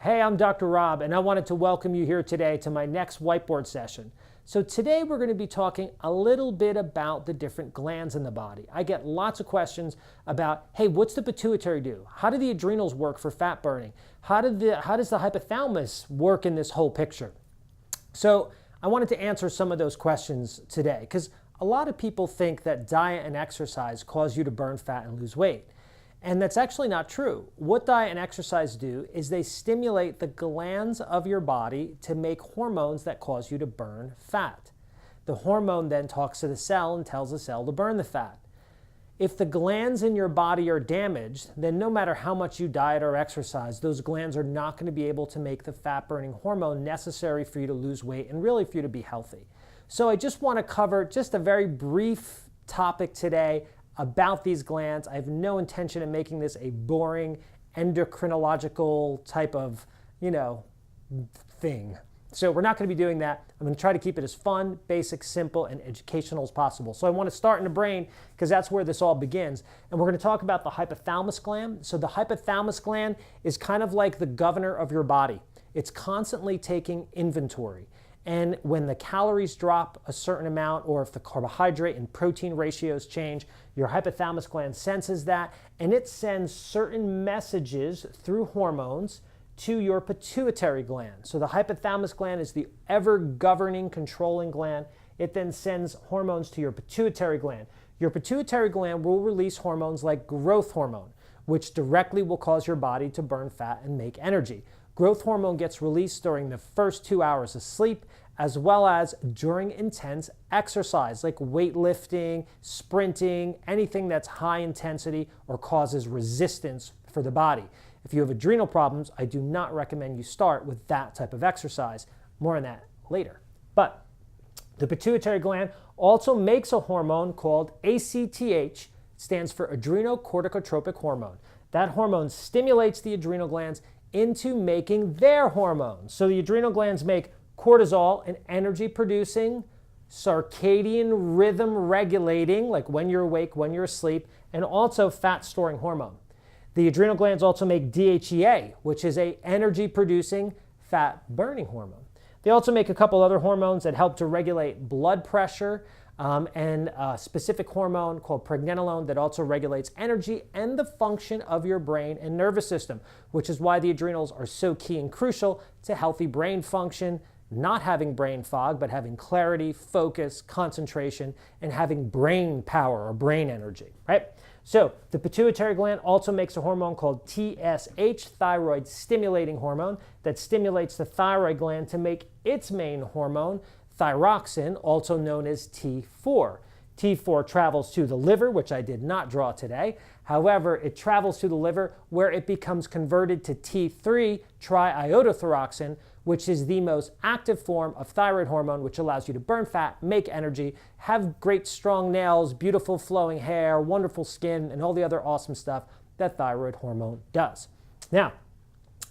Hey, I'm Dr. Rob, and I wanted to welcome you here today to my next whiteboard session. So today we're going to be talking a little bit about the different glands in the body. I get lots of questions about, hey, what's the pituitary do? How do the adrenals work for fat burning? How does the hypothalamus work in this whole picture? So I wanted to answer some of those questions today because a lot of people think that diet and exercise cause you to burn fat and lose weight. And that's actually not true. What diet and exercise do is they stimulate the glands of your body to make hormones that cause you to burn fat. The hormone then talks to the cell and tells the cell to burn the fat. If the glands in your body are damaged, then no matter how much you diet or exercise, those glands are not going to be able to make the fat-burning hormone necessary for you to lose weight and really for you to be healthy. So I just want to cover just a very brief topic today about these glands. I have no intention of making this a boring endocrinological type of, thing. So we're not going to be doing that. I'm going to try to keep it as fun, basic, simple, and educational as possible. So I want to start in the brain because that's where this all begins. And we're going to talk about the hypothalamus gland. So the hypothalamus gland is kind of like the governor of your body. It's constantly taking inventory. And when the calories drop a certain amount, or if the carbohydrate and protein ratios change, your hypothalamus gland senses that, and it sends certain messages through hormones to your pituitary gland. So the hypothalamus gland is the ever-governing, controlling gland. It then sends hormones to your pituitary gland. Your pituitary gland will release hormones like growth hormone, which directly will cause your body to burn fat and make energy. Growth hormone gets released during the first 2 hours of sleep, as well as during intense exercise, like weightlifting, sprinting, anything that's high intensity or causes resistance for the body. If you have adrenal problems, I do not recommend you start with that type of exercise. More on that later. But the pituitary gland also makes a hormone called ACTH, stands for adrenocorticotropic hormone. That hormone stimulates the adrenal glands into making their hormones. So the adrenal glands make cortisol, an energy-producing, circadian rhythm regulating, like when you're awake, when you're asleep, and also fat-storing hormone. The adrenal glands also make DHEA, which is an energy-producing, fat-burning hormone. They also make a couple other hormones that help to regulate blood pressure, and a specific hormone called pregnenolone that also regulates energy and the function of your brain and nervous system, which is why the adrenals are so key and crucial to healthy brain function, not having brain fog, but having clarity, focus, concentration, and having brain power or brain energy, right? So the pituitary gland also makes a hormone called TSH, thyroid stimulating hormone, that stimulates the thyroid gland to make its main hormone, thyroxine, also known as T4. T4 travels to the liver, which I did not draw today. However, it travels to the liver where it becomes converted to T3, triiodothyroxine, which is the most active form of thyroid hormone, which allows you to burn fat, make energy, have great strong nails, beautiful flowing hair, wonderful skin, and all the other awesome stuff that thyroid hormone does. Now,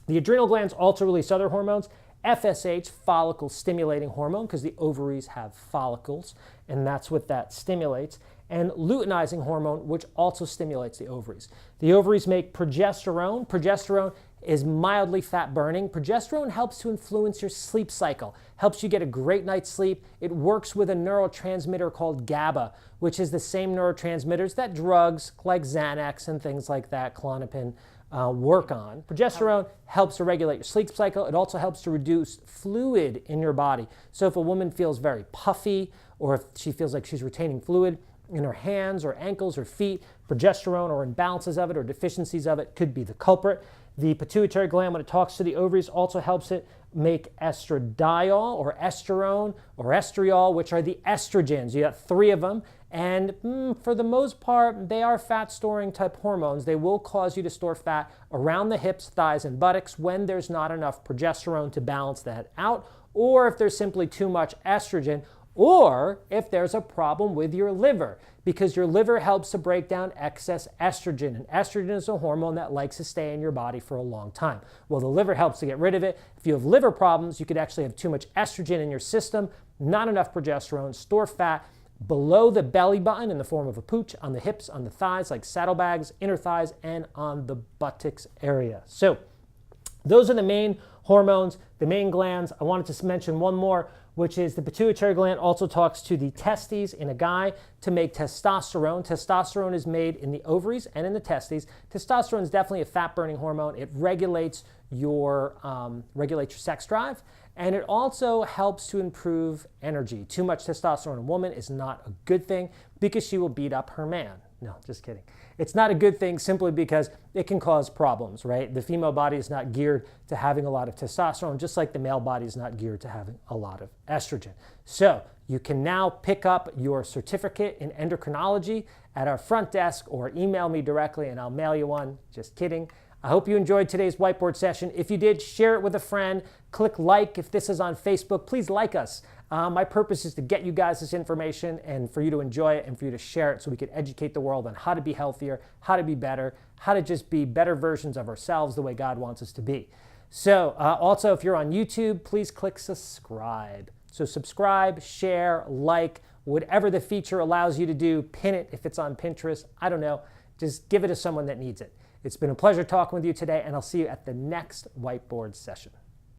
the adrenal glands also release other hormones. FSH, follicle stimulating hormone, because the ovaries have follicles, and that's what that stimulates, and luteinizing hormone, which also stimulates the ovaries. The ovaries make progesterone. Progesterone is mildly fat-burning. Progesterone helps to influence your sleep cycle, helps you get a great night's sleep. It works with a neurotransmitter called GABA, which is the same neurotransmitters that drugs like Xanax and things like that, Klonopin, work on. Progesterone helps to regulate your sleep cycle. It also helps to reduce fluid in your body. So if a woman feels very puffy, or if she feels like she's retaining fluid in her hands or ankles or feet, progesterone or imbalances of it or deficiencies of it could be the culprit. The pituitary gland, when it talks to the ovaries, also helps it make estradiol or estrone or estriol, which are the estrogens. You got 3 of them. And for the most part, they are fat-storing type hormones. They will cause you to store fat around the hips, thighs, and buttocks when there's not enough progesterone to balance that out, or if there's simply too much estrogen, or if there's a problem with your liver, because your liver helps to break down excess estrogen. And estrogen is a hormone that likes to stay in your body for a long time. Well, the liver helps to get rid of it. If you have liver problems, you could actually have too much estrogen in your system, not enough progesterone, store fat below the belly button in the form of a pooch, on the hips, on the thighs like saddlebags, inner thighs, and on the buttocks area. So Those are the main hormones, the main glands. I wanted to mention one more, which is the pituitary gland also talks to the testes in a guy to make testosterone. Testosterone is made in the ovaries and in the testes. Testosterone is definitely a fat-burning hormone. It regulates your sex drive, and it also helps to improve energy. Too much testosterone in a woman is not a good thing because she will beat up her man. No, just kidding. It's not a good thing simply because it can cause problems, right? The female body is not geared to having a lot of testosterone, just like the male body is not geared to having a lot of estrogen. So you can now pick up your certificate in endocrinology at our front desk or email me directly and I'll mail you one. Just kidding. I hope you enjoyed today's whiteboard session. If you did, share it with a friend. Click like if this is on Facebook. Please like us. My purpose is to get you guys this information and for you to enjoy it and for you to share it so we can educate the world on how to be healthier, how to be better, how to just be better versions of ourselves the way God wants us to be. So also, if you're on YouTube, please click subscribe. So subscribe, share, like, whatever the feature allows you to do. Pin it if it's on Pinterest. I don't know. Just give it to someone that needs it. It's been a pleasure talking with you today, and I'll see you at the next whiteboard session.